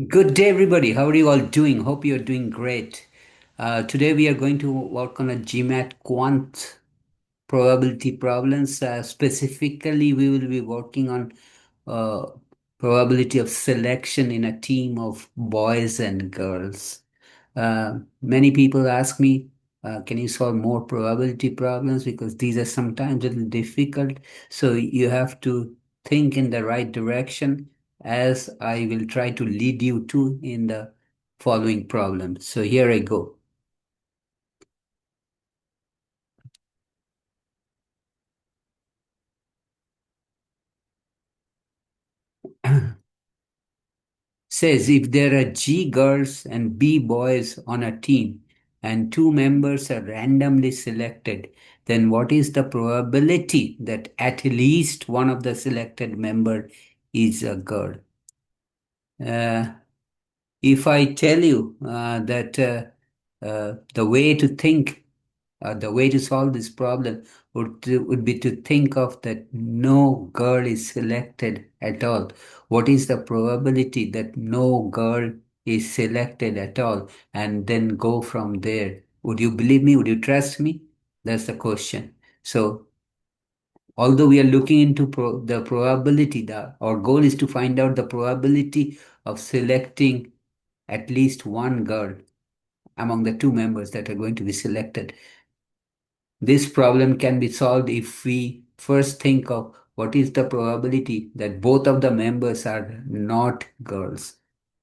Good day, everybody. How are you all doing? Hope you're doing great. Today, we are going to work on a GMAT quant probability problems. Specifically, we will be working on uh, probability of selection in a team of boys and girls. Many people ask me, can you solve more probability problems? Because these are sometimes a little difficult. So you have to think in the right direction, as I will try to lead you to in the following problem. So here I go. Says if there are G girls and B boys on a team and two members are randomly selected, then what is the probability that at least one of the selected member is a girl? Uh, if I tell you that the way to think, the way to solve this problem would be to think of that no girl is selected at all. What is the probability that no girl is selected at all? And then go from there. Would you believe me? Would you trust me? That's the question. So, although we are looking into the probability, our goal is to find out the probability of selecting at least one girl among the two members that are going to be selected. This problem can be solved if we first think of what is the probability that both of the members are not girls.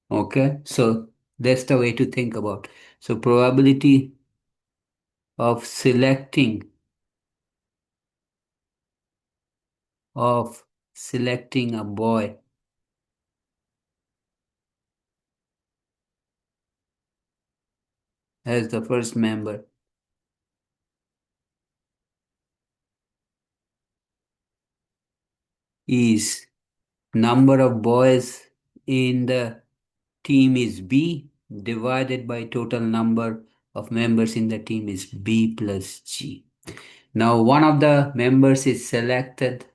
Okay, so that's the way to think about. So probability of selecting a boy as the first member is number of boys in the team is B divided by total number of members in the team is B plus G. Now one of the members is selected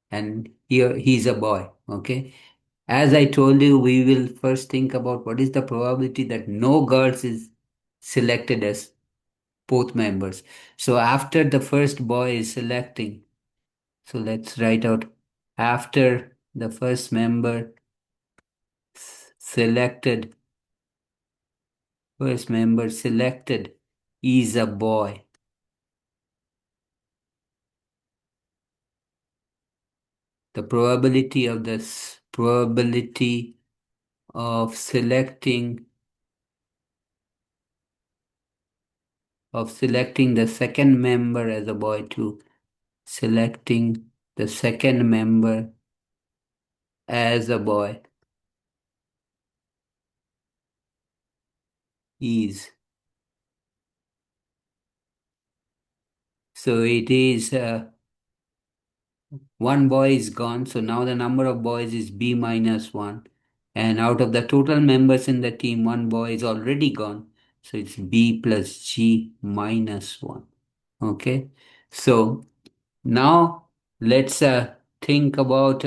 and here he's a boy. Okay. As I told you, we will first think about what is the probability that no girls is selected as both members. So after the first boy is selecting, so let's write out after the first member selected, first member selected is a boy. The probability of selecting the second member as a boy too. Selecting the second member as a boy is. So it is one boy is gone. So now the number of boys is B minus one. And out of the total members in the team, one boy is already gone. So it's B plus G minus one. Okay. So now let's think about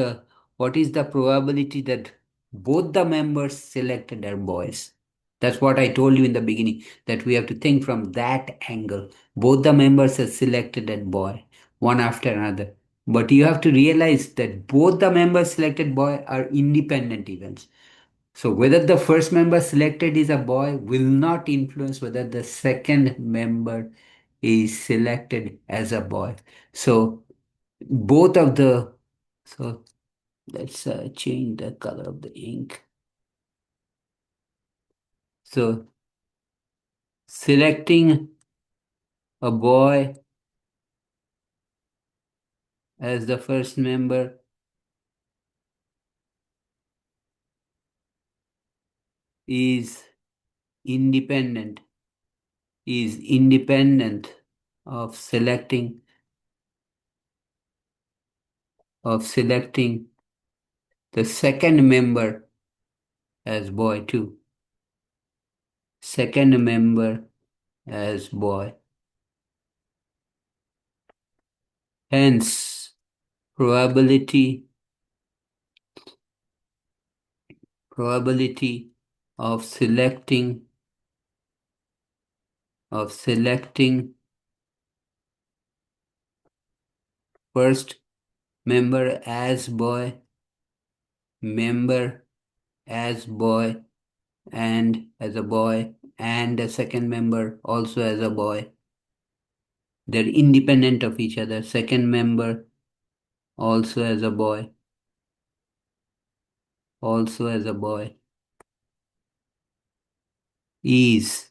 what is the probability that both the members selected are boys. That's what I told you in the beginning, that we have to think from that angle. Both the members are selected as boy, one after another. But you have to realize that both the members selected boy are independent events. So whether the first member selected is a boy will not influence whether the second member is selected as a boy. So both of the so let's change the color of the ink. So selecting a boy as the first member is independent independent of selecting the second member as boy too. Second member as boy. Hence, probability probability of selecting first member as boy, member as boy, and as a boy, and a second member also as a boy. They're independent of each other. Second member also as a boy, also as a boy, is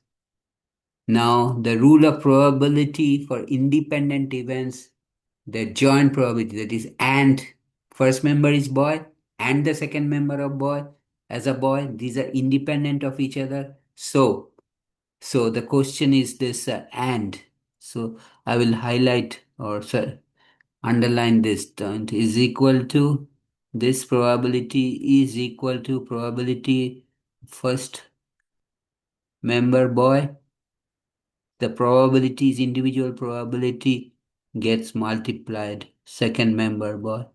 now the rule of probability for independent events, the joint probability, that is, and first member is boy and the second member of boy as a boy, these are independent of each other. So the question is this and. So I will highlight or underline this term is equal to this probability is equal to probability first member boy. The probability is individual probability gets multiplied second member boy.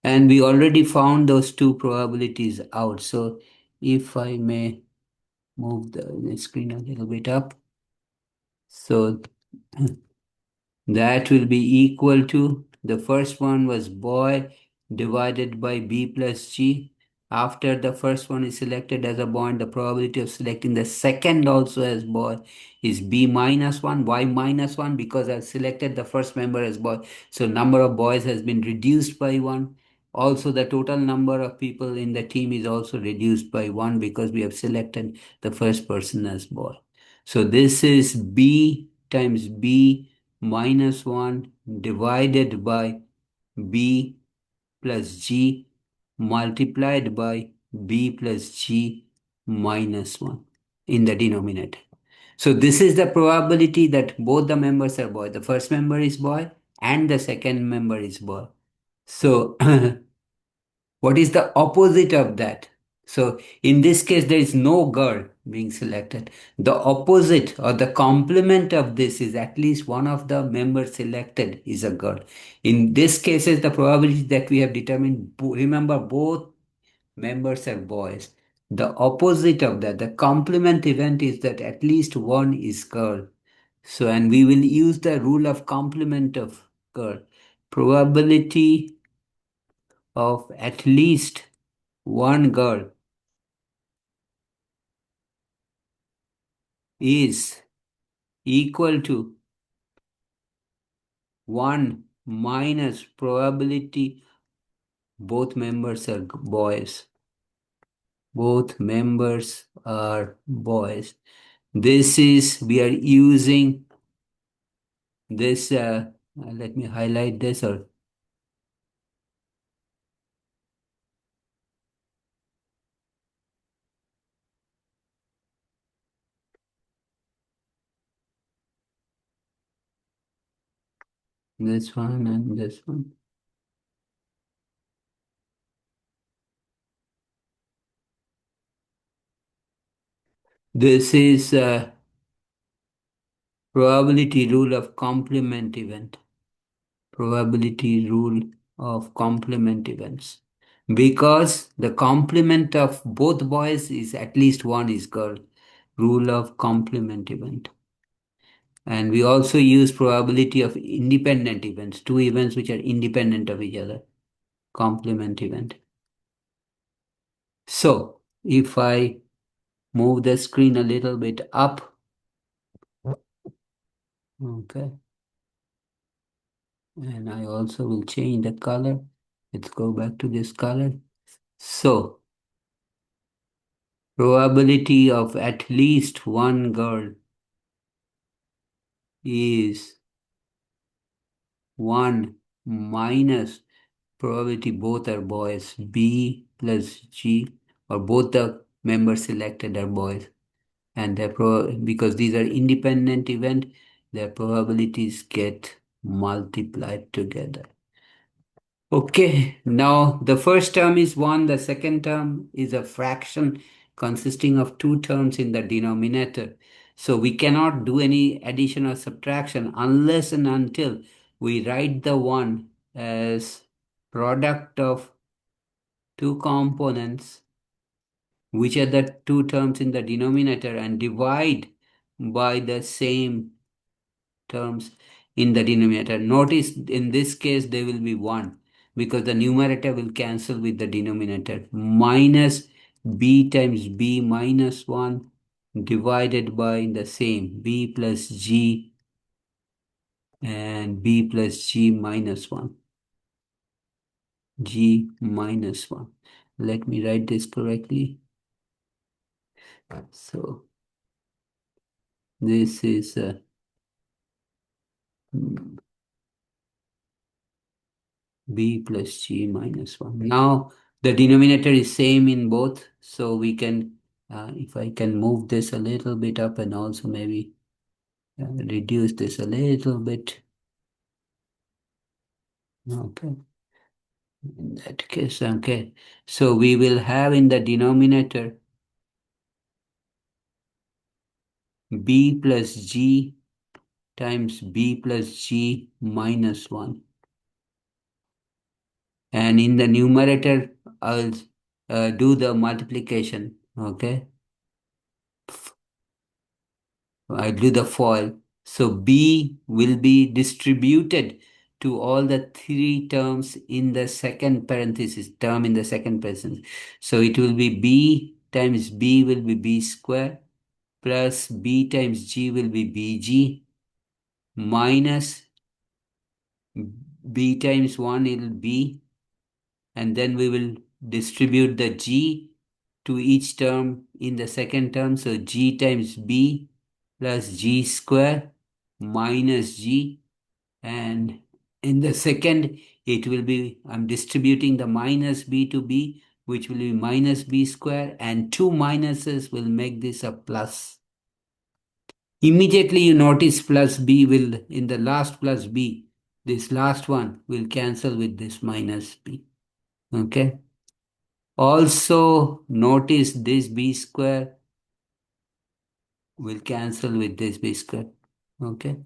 And we already found those two probabilities out. So if I may move the screen a little bit up. So that will be equal to the first one was boy divided by b plus g. After the first one is selected as a boy, the probability of selecting the second also as boy is b minus 1. Why minus 1? Because I've selected the first member as boy. So number of boys has been reduced by 1. Also, the total number of people in the team is also reduced by 1 because we have selected the first person as boy. So this is b times b minus 1 divided by b plus g multiplied by b plus g minus 1 in the denominator. So this is the probability that both the members are boy. The first member is boy and the second member is boy. So what is the opposite of that? So in this case, there is no girl being selected. The opposite or the complement of this is at least one of the members selected is a girl. In this case, is the probability that we have determined, remember, both members are boys. The opposite of that, the complement event is that at least one is girl. So, and we will use the rule of complement of girl. Probability of at least one girl is equal to 1 minus probability both members are boys. Both members are boys. This is, we are using this, let me highlight this or this one and this one. This is probability rule of complement event. Probability rule of complement events. Because the complement of both boys is at least one is girl. Rule of complement event. And we also use probability of independent events, two events which are independent of each other. Complement event. So if I move the screen a little bit up, okay, and I also will change the color. Let's go back to this color. So probability of at least one girl is 1 minus probability both are boys, B plus G, or both the members selected are boys. And because these are independent event, their probabilities get multiplied together. Okay, now the first term is 1, the second term is a fraction consisting of two terms in the denominator. So we cannot do any addition or subtraction unless and until we write the 1 as product of two components, which are the two terms in the denominator, and divide by the same terms in the denominator. Notice in this case there will be 1 because the numerator will cancel with the denominator. Minus b times b minus 1 divided by the same b plus g and b plus g minus 1. G minus 1. Let me write this correctly. So this is b plus g minus 1. Now the denominator is same in both, so we can, if I can move this a little bit up and also maybe reduce this a little bit. Okay. In that case, okay. So we will have in the denominator b plus g times b plus g minus 1. And in the numerator, I'll do the multiplication. Okay. I do the FOIL. So B will be distributed to all the three terms in the second parenthesis, term in the second parenthesis. So it will be B times B will be B square plus B times G will be BG minus B times 1 it will be, and then we will distribute the G to each term in the second term. So G times B plus G square minus G, and in the second it will be, I'm distributing the minus B to B, which will be minus B square, and two minuses will make this a plus. Immediately you notice plus B will, in the last plus B, this last one will cancel with this minus B. Okay. Also notice this B square will cancel with this B square. Okay.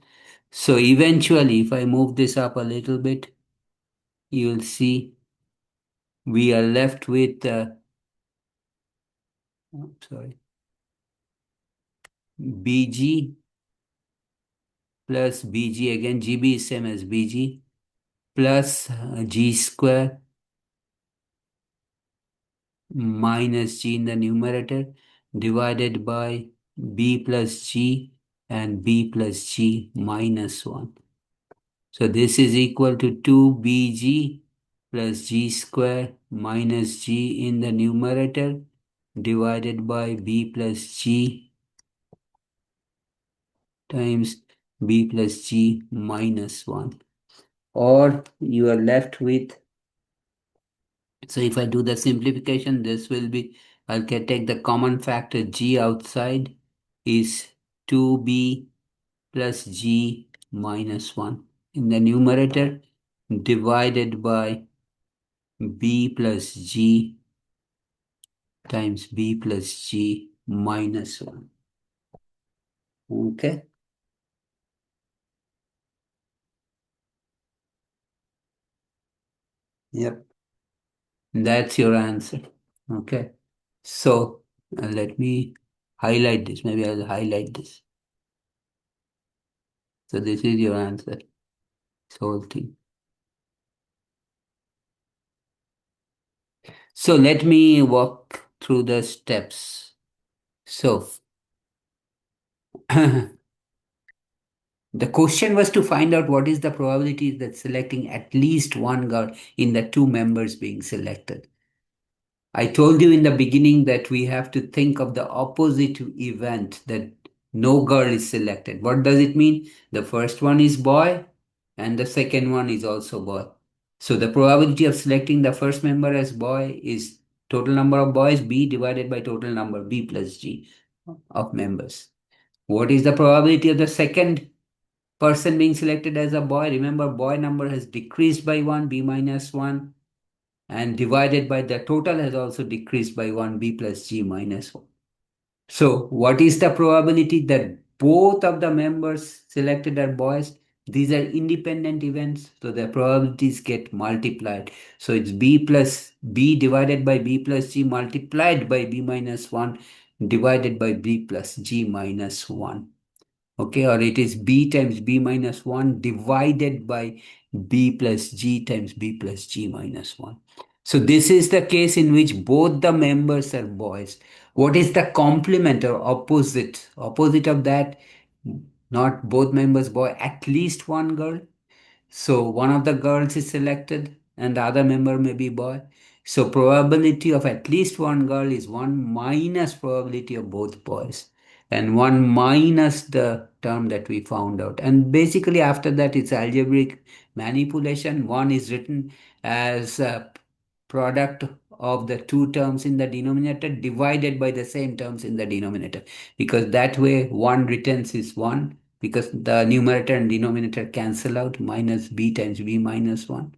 So eventually, if I move this up a little bit, you will see we are left with, sorry, BG plus BG, again, GB is same as BG, plus G square minus G in the numerator divided by B plus G and B plus G minus 1. So this is equal to 2BG plus G square minus G in the numerator divided by B plus G times B plus G minus 1. Or you are left with, so if I do the simplification, this will be, I'll take the common factor G outside is 2B plus G minus 1 in the numerator divided by B plus G times B plus G minus 1. Okay. Yep. That's your answer. Okay. So let me highlight this. Maybe I'll highlight this. So this is your answer. This whole thing. So let me walk through the steps. So the question was to find out what is the probability that selecting at least one girl in the two members being selected. I told you in the beginning that we have to think of the opposite event, that no girl is selected. What does it mean? The first one is boy and the second one is also boy. So the probability of selecting the first member as boy is total number of boys B divided by total number B plus G of members. What is the probability of the second person being selected as a boy? Remember, boy number has decreased by 1, B minus 1, and divided by the total has also decreased by 1, B plus G minus 1. So what is the probability that both of the members selected are boys? These are independent events, so the probabilities get multiplied. So it's b plus b divided by b plus g multiplied by b minus 1 divided by b plus g minus 1. Okay, or it is b times b minus 1 divided by b plus g times b plus g minus 1. So this is the case in which both the members are boys. What is the complement or opposite? Opposite of that, not both members boy, at least one girl. So one of the girls is selected and the other member may be boy. So probability of at least one girl is 1 minus probability of both boys and 1 minus the term that we found out. And basically after that it's algebraic manipulation. One is written as a product of the two terms in the denominator divided by the same terms in the denominator, because that way one returns is 1, because the numerator and denominator cancel out, minus b times b minus 1.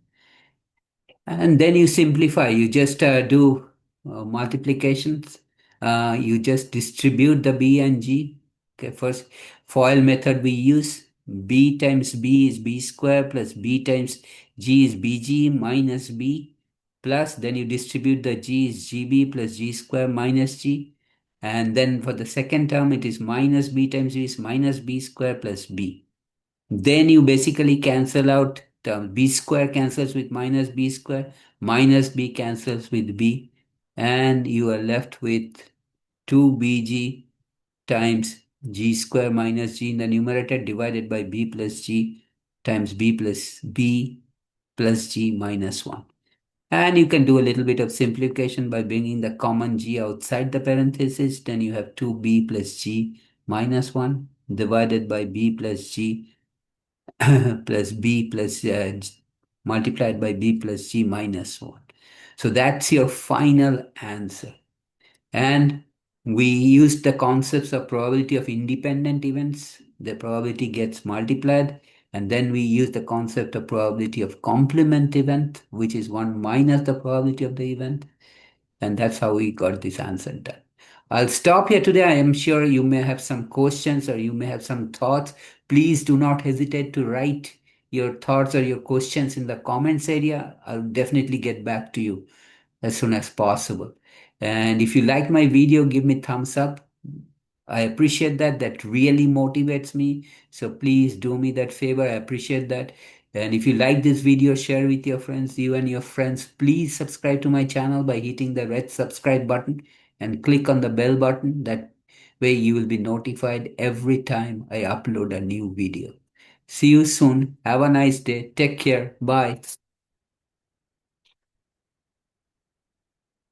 And then you simplify, you just do multiplications, you just distribute the b and g. Okay, first FOIL method we use, b times b is b square plus b times g is bg minus b, plus then you distribute the g is gb plus g square minus g, and then for the second term it is minus b times g is minus b square plus b. Then you basically cancel out terms. B square cancels with minus b cancels with b, and you are left with 2bg times g square minus g in the numerator divided by b plus g times b plus g minus 1. And you can do a little bit of simplification by bringing the common g outside the parenthesis. Then you have 2b plus g minus 1 divided by b plus g plus b plus multiplied by b plus g minus 1. So that's your final answer. And we used the concepts of probability of independent events. The probability gets multiplied. And then we use the concept of probability of complement event, which is 1 minus the probability of the event. And that's how we got this answer done. I'll stop here today. I am sure you may have some questions or you may have some thoughts. Please do not hesitate to write your thoughts or your questions in the comments area. I'll definitely get back to you as soon as possible. And if you like my video, give me thumbs up. I appreciate that. That really motivates me. So please do me that favor. I appreciate that. And if you like this video, share with your friends, you and your friends. Please subscribe to my channel by hitting the red subscribe button and click on the bell button. That way you will be notified every time I upload a new video. See you soon. Have a nice day. Take care. Bye.